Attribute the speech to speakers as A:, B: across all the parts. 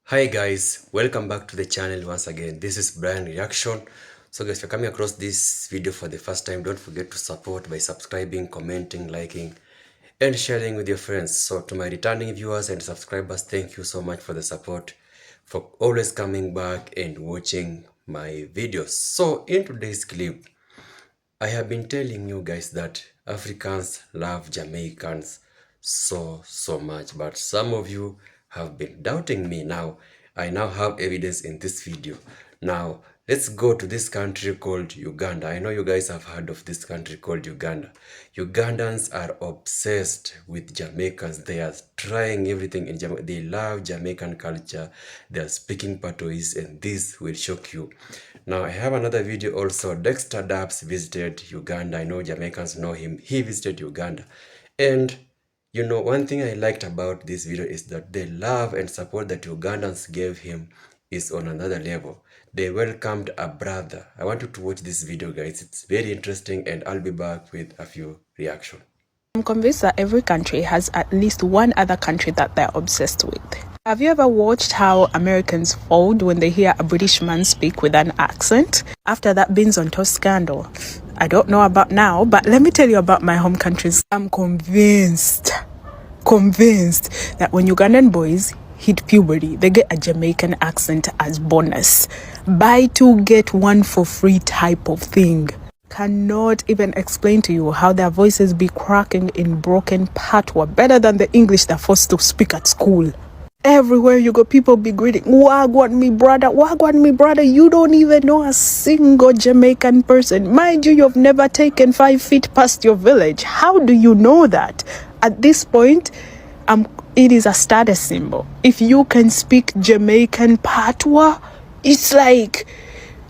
A: Hi guys, welcome back to the channel once again. This is Brian Reaction. So guys, if you're coming across this video for the first time, don't forget to support by subscribing, commenting, liking and sharing with your friends. So to my returning viewers and subscribers, thank you so much for the support, for always coming back and watching my videos. So in today's clip, I have been telling you guys that Africans love Jamaicans so much, but some of you have been doubting me. Now I now have evidence in this video. Now let's go to this country called Uganda. I know you guys have heard of this country called Uganda. Ugandans are obsessed with Jamaicans. They are trying everything in Jamaica. They love Jamaican culture. They are speaking Patois, and this will shock you. Now I have another video also. Dexta Daps visited Uganda. I know Jamaicans know him. He visited Uganda. And you know, one thing I liked about this video is that the love and support that Ugandans gave him is on another level. They welcomed a brother. I want you to watch this video, guys. It's very interesting, and I'll be back with a few reactions.
B: I'm convinced that every country has at least one other country that they're obsessed with. Have you ever watched how Americans fold when they hear a British man speak with an accent? After that beans on toast scandal, I don't know about now, but let me tell you about my home countries. I'm convinced that when Ugandan boys hit puberty, they get a Jamaican accent as bonus. Buy two, get one for free type of thing. Cannot even explain to you how their voices be cracking in broken patois, better than the English they're forced to speak at school. Everywhere you go, people be greeting, wagwan me brother, you don't even know a single Jamaican person. Mind you, you've never taken 5 feet past your village. How do you know that? At this point, it is a status symbol. If you can speak Jamaican patois, it's like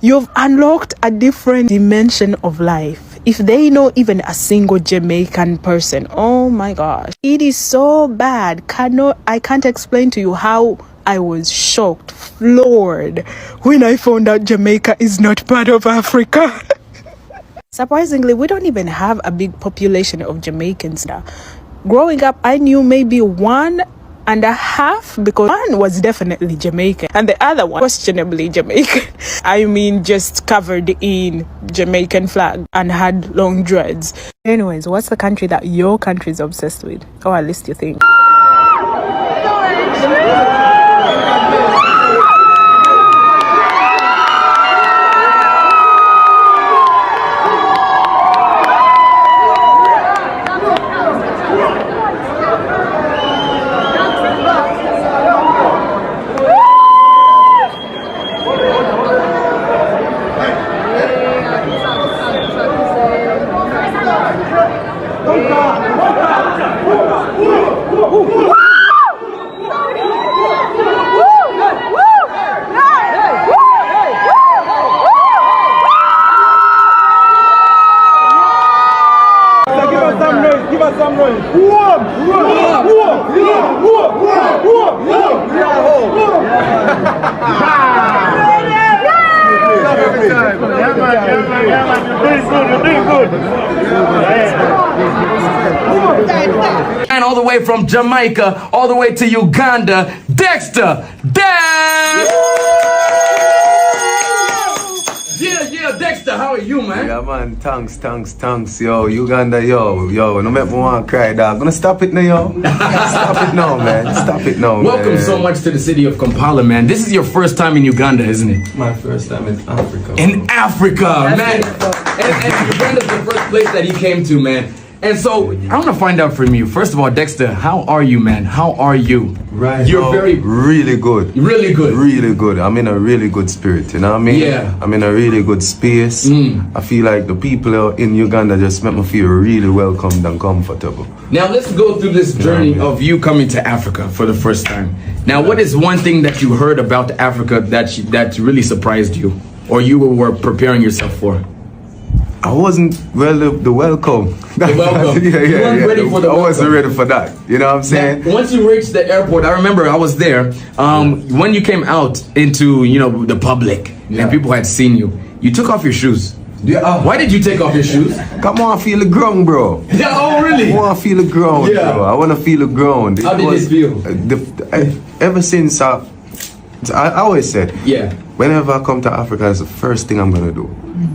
B: you've unlocked a different dimension of life. If they know even a single Jamaican person, oh my gosh, it is so bad. I can't explain to you how I was shocked, floored, when I found out Jamaica is not part of Africa. Surprisingly, we don't even have a big population of Jamaicans now. Growing up, I knew maybe 1.5, because one was definitely Jamaican and the other one questionably Jamaican. I mean, just covered in Jamaican flag and had long dreads. Anyways, what's the country that your country is obsessed with? Or at least you think.
C: Give us some noise.
D: And all the way from Jamaica, all the way to Uganda, Dexta Daps! Yeah, Dexta, how are you, man?
E: Yeah, man, thanks, yo, Uganda, yo, no make me want to cry, dog. Gonna stop it now, yo. Stop it now, man. Stop it now,
D: Welcome so much to the city of Kampala, man. This is your first time in Uganda, isn't it?
E: My first time in Africa.
D: In Africa, man. And Uganda's the first place that he came to, man. And so, I want to find out from you. First of all, Dexta, how are you, man? How are you?
E: Right.
D: You're
E: really good.
D: Really good.
E: Really good. I'm in a really good spirit, you know what I mean?
D: Yeah.
E: I'm in a really good space. I feel like the people in Uganda just make me feel really welcomed and comfortable.
D: Now, let's go through this journey of you coming to Africa for the first time. Now, what is one thing that you heard about Africa that really surprised you, or you were preparing yourself for?
E: I wasn't the welcome.
D: The welcome.
E: yeah.
D: You weren't ready for the welcome.
E: I wasn't ready for that. You know what I'm saying?
D: Now, once you reached the airport, I remember I was there. When you came out into the public and people had seen you, you took off your shoes.
E: Yeah.
D: Why did you take off your shoes?
E: Come on, feel the ground, bro.
D: Yeah, oh really?
E: I want to feel the ground,
D: Yeah.
E: bro. I want to feel the ground.
D: How did it feel?
E: Ever since I always said,
D: Yeah.
E: whenever I come to Africa, it's the first thing I'm gonna do.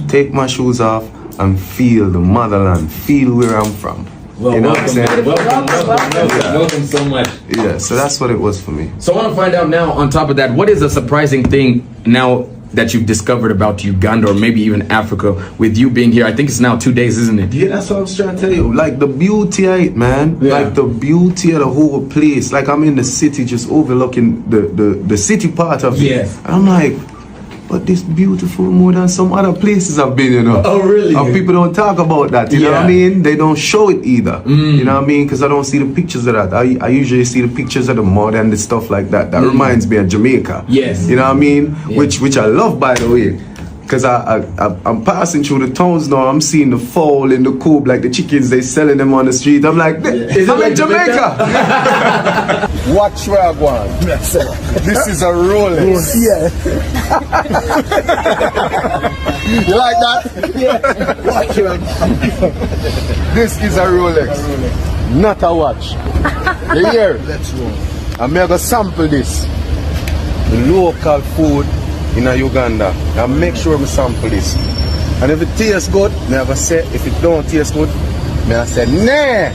E: Take my shoes off and feel the motherland, feel where I'm from.
D: Well,
E: you know what I'm saying?
D: Welcome so much.
E: Yeah, so that's what it was for me.
D: So I want to find out now, on top of that, what is a surprising thing now that you've discovered about Uganda or maybe even Africa with you being here? I think it's now 2 days, isn't it?
E: Yeah, that's what I was trying to tell you. Like the beauty of it, man.
D: Yeah.
E: Like the beauty of the whole place. Like I'm in the city just overlooking the city part of it.
D: Yes.
E: And I'm like, but this beautiful more than some other places I've been, you know.
D: Oh, really?
E: And people don't talk about that, you know what I
D: Yeah.
E: mean? They don't show it either. You know what I mean? Because I don't see the pictures of that. I usually see the pictures of the mud and the stuff like that. That reminds me of Jamaica.
D: Yes.
E: You know what I mean?
D: Yeah.
E: Which I love, by the way. Because I'm passing through the towns now, I'm seeing the fowl in the coop, like the chickens, they selling them on the street. I'm like,
D: Is it
E: I'm
D: like
E: in Jamaica.
C: Watch where I go on. This is a Rolex.
F: Yeah.
C: You like that?
F: Yeah. Watch it.
C: This is a Rolex, not a watch. You hear? Let's roll. I'm gonna sample this. The local food in Uganda. And make sure I sample this. And if it tastes good, me have a say. If it don't taste good, me I say, nah.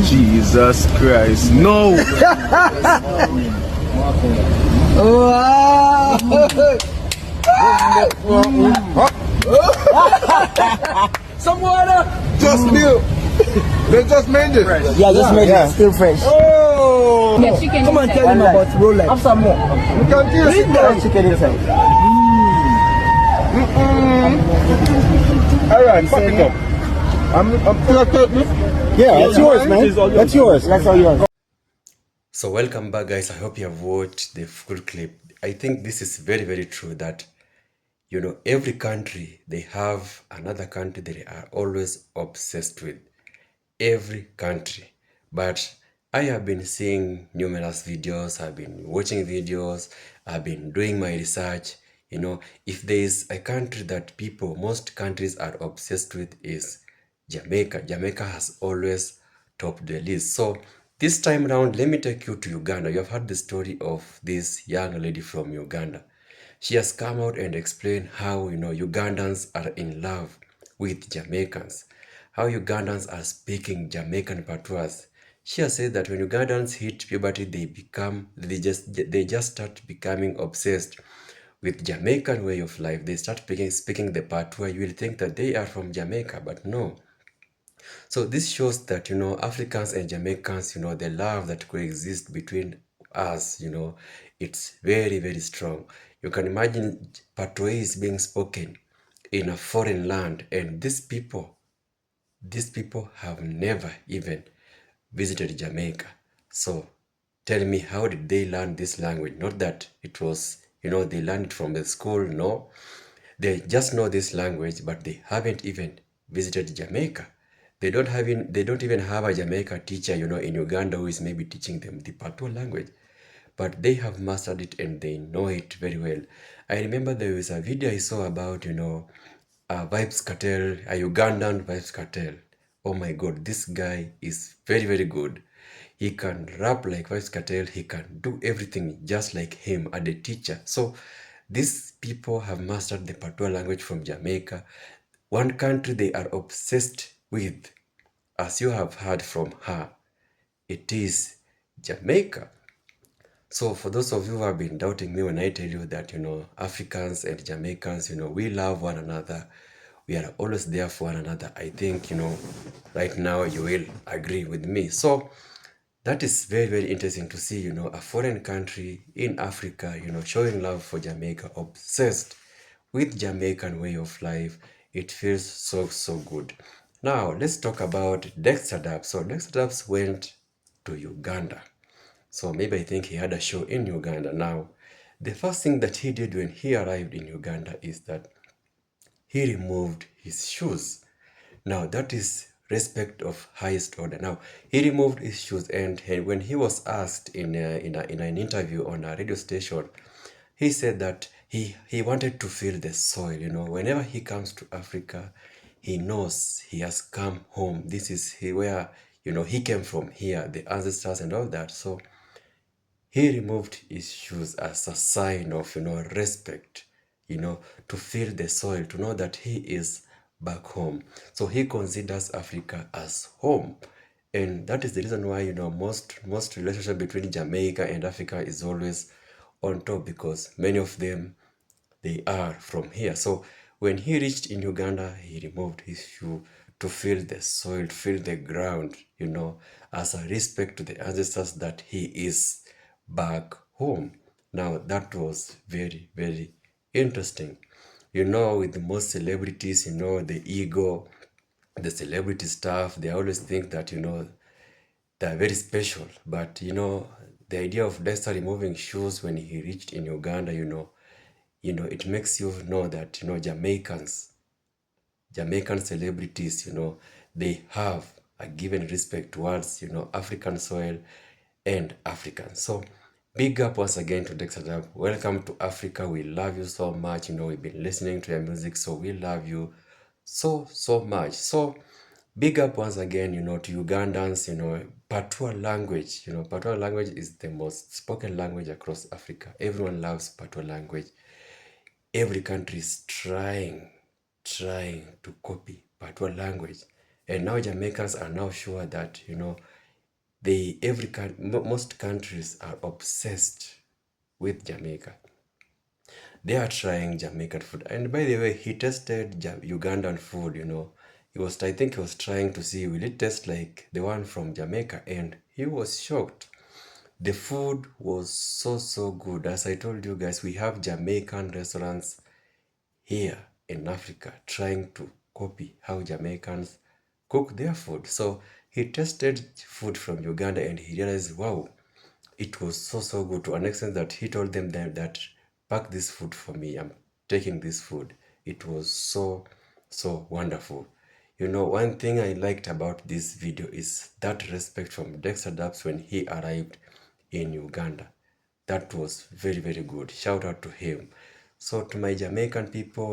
C: Jesus Christ, no.
F: Some water.
C: Just milk. They just made it.
F: Yeah, just made it still fresh.
C: Oh.
G: The chicken
F: Come on,
G: inside.
F: tell him about Rolex. Have some more.
C: You can taste it now.
F: Chicken inside.
C: All right, pop it up. I'm gonna take this.
F: Yeah, that's yours, man. That's yours. That's all yours.
A: So welcome back, guys. I hope you have watched the full clip. I think this is very, very true that, you know, every country, they have another country they are always obsessed with. Every country. But I have been seeing numerous videos, I've been watching videos, I've been doing my research. You know, if there is a country that most countries are obsessed with, is Jamaica. Jamaica has always topped the list. So this time around, let me take you to Uganda. You have heard the story of this young lady from Uganda. She has come out and explained how, you know, Ugandans are in love with Jamaicans, how Ugandans are speaking Jamaican Patois. She has said that when Ugandans hit puberty, they just start becoming obsessed with Jamaican way of life. They start speaking the Patois. You will think that they are from Jamaica, but no. So this shows that, you know, Africans and Jamaicans, you know, the love that coexists between us, you know, it's very, very strong. You can imagine Patois being spoken in a foreign land, and these people have never even visited Jamaica. So tell me, how did they learn this language? Not that it was, you know, they learned it from the school. No, they just know this language, but they haven't even visited Jamaica. They don't even have a Jamaica teacher, you know, in Uganda who is maybe teaching them the Patois language. But they have mastered it and they know it very well. I remember there was a video I saw about, you know, a Vibes Cartel, a Ugandan Vibes Cartel. Oh my God, this guy is very, very good. He can rap like Vibes Cartel. He can do everything just like him and a teacher. So these people have mastered the Patois language from Jamaica. One country they are obsessed with, as you have heard from her, it is Jamaica. So for those of you who have been doubting me when I tell you that, you know, Africans and Jamaicans, you know, we love one another. We are always there for one another. I think, you know, right now you will agree with me. So that is very, very interesting to see, you know, a foreign country in Africa, you know, showing love for Jamaica, obsessed with Jamaican way of life. It feels so, so good. Now, let's talk about Dexta Daps. So Dexta Daps went to Uganda. So maybe I think he had a show in Uganda. Now, the first thing that he did when he arrived in Uganda is that he removed his shoes. Now, that is respect of highest order. Now, he removed his shoes, and when he was asked in an interview on a radio station, he said that he wanted to feel the soil. You know, whenever he comes to Africa, he knows he has come home. This is where, you know, he came from here, the ancestors and all that. So he removed his shoes as a sign of, respect, to feel the soil, to know that he is back home. So he considers Africa as home. And that is the reason why, most relationship between Jamaica and Africa is always on top, because many of them, they are from here. So when he reached in Uganda, he removed his shoe to feel the soil, feel the ground, as a respect to the ancestors, that he is back home. Now that was very, very interesting. With most celebrities, the ego, the celebrity stuff, they always think that, they're very special. But, the idea of Dexta removing shoes when he reached in Uganda, it makes you know that, Jamaican celebrities, they have a given respect towards, African soil and Africans. So big up once again to Dexta Daps. Welcome to Africa. We love you so much. We've been listening to your music, so we love you so, so much. So big up once again, to Ugandans, Patois language. Patois language is the most spoken language across Africa. Everyone loves Patois language. Every country is trying to copy Patois language. And now Jamaicans are now sure that, most countries are obsessed with Jamaica. They are trying Jamaican food. And by the way, he tested Ugandan food, I think he was trying to see, will it taste like the one from Jamaica? And he was shocked. The food was so, so good. As I told you guys, we have Jamaican restaurants here in Africa trying to copy how Jamaicans cook their food. So he tested food from Uganda and he realized, wow, it was so, so good, to an extent that he told them that pack this food for me. I'm taking this food. It was so, so wonderful. One thing I liked about this video is that respect from Dexta Daps when he arrived in Uganda. That was very, very good. Shout out to him. So to my Jamaican people,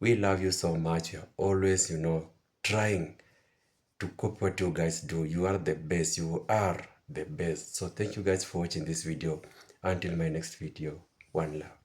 A: we love you so much. You're always, trying to copy what you guys do. You are the best. You are the best. So thank you guys for watching this video. Until my next video, one love.